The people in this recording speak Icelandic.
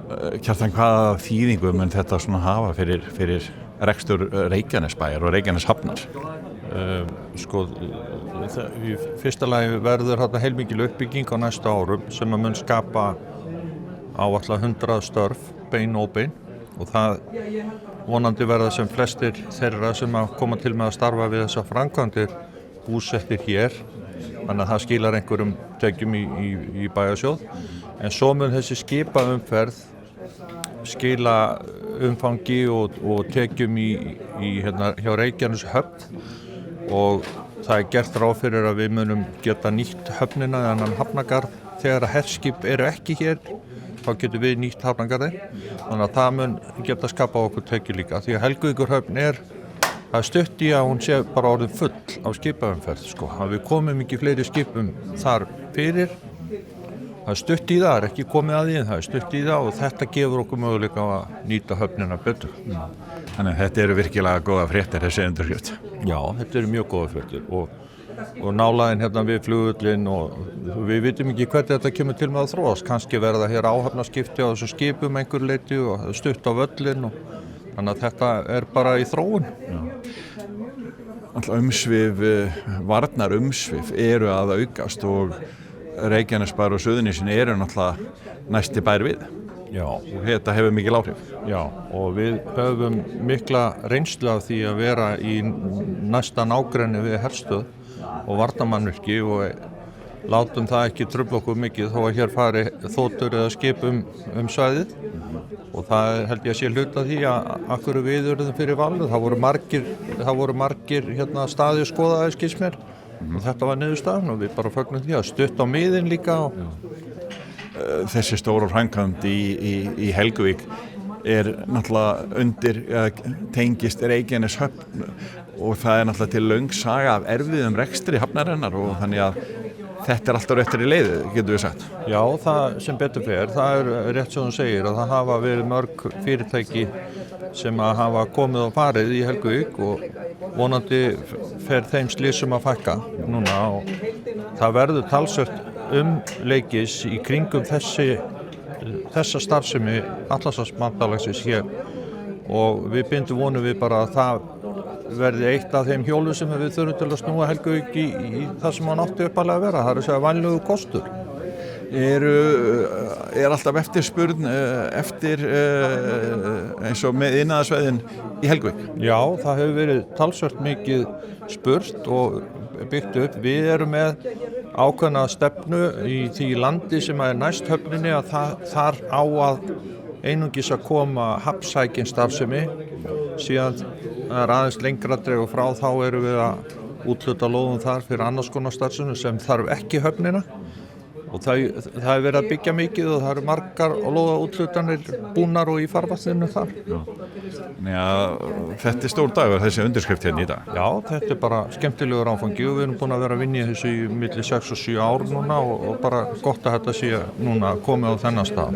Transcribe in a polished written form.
Kjartan, hvaða þýðingu mun þetta svona hafa fyrir rekstur Reykjanesbæjar og Reykjaneshafnar? Í fyrsta lagi verður þarna heilmikil uppbygging á næstu árum sem mun skapa áætla 100 störf, bein og óbein, og það vonandi verða sem flestir þeirra sem að koma til með að starfa við þessar framkvæmdir búsettir hér, þannig að það skilar einhverjum tekjum í bæjarsjóð. En svo mun þessi skipaumferð skila umfangi og tekjum hjá Reykjaneshöfn, og það gert ráð fyrir að við munum geta nýtt höfnina þennan hafnagarð. Þegar að herskip eru ekki hér, þá getum við nýtt hafnagarðinn, þannig að það mun geta skapað okkur tekjur líka. Því að Helguvíkurhöfn það stutt í að hún sé bara orðin full á skipaumferð, að við komum ekki fleiri skipum þar fyrir. Það stutt í það, ekki komið að því, en það stutt í það, og þetta gefur okkur möguleika á að nýta höfnina betur. Þannig að þetta eru virkilega góða fréttir, þessi endurskrift. Já, þetta eru mjög góða fréttir, og nálæginn við flugvöllinn, og við vitum ekki hvernig þetta kemur til með að þróast. Kannski verða hér áhafnaskipti á þessu skipum einhver leyti og stutt á völlinn, og þannig að þetta er bara í þróun. Varnar umsvif eru að aukast, og Reykjanesbær og Suðurnesin eru náttúrulega næsti bær við. Já. Og þetta hefur mikil áhrif. Já, og við höfum mikla reynslu af því að vera í næsta nágrenni við herstöð og varnarmannvirki, og látum það ekki trufla okkur mikið þó að hér fari þotur eða skip svæðið, og það held ég að sé hluta því að akkur við urðum fyrir valið. Það voru margir staðir skoðaðir, skilst mér, og þetta var niðurstaðan, og við bara fögnum því að stutt á miðin líka. Þessi stóra framkvæmd í Helguvík er náttúrulega tengist Reykjaneshöfn, og það er náttúrulega til löng saga af erfiðum rekstri hafnarinnar, og þannig að þetta er alltaf réttir í leið, getur við sagt. Já, það sem betur fer, það er rétt sem þú segir, að það hafa verið mörg fyrirtæki sem að hafa komið og farið í Helguvík, og vonandi fer þeim slysum að fækka núna, og það verður talsvert leikis í kringum þessa starfsemi Atlantshafsbandalagsins hér, og við bindum vonum við bara að það verði eitt af þeim hjólum sem við þurfum til að snúa Helguvík í það sem hann átti uppalega að vera. Það er að segja vænlegu kostur. Er alltaf eftirspurn eftir eins og með iðnaðarsvæðin í Helguvík? Já, það hefur verið talsvert mikið spurt og byggt upp. Við erum með ákveðna stefnu í því landi sem er næst höfninni, að þar á að einungis að koma hafnsækin starfsemi. Síðan er aðeins lengra dregur frá, þá erum við að úthluta lóðum þar fyrir annars konar starfsemi sem þarf ekki höfnina, og það er verið að byggja mikið, og það eru margar lóðaúthlutanir búnar og í farvatninu þar. Þetta er stór dagur, þessi undirskrift hérna í dag. Já, þetta er bara skemmtilegur áfangi, og við erum búin að vera að vinna í þessu í milli 6 og 7 ár núna, og bara gott að þetta sé núna komið á þennan stað.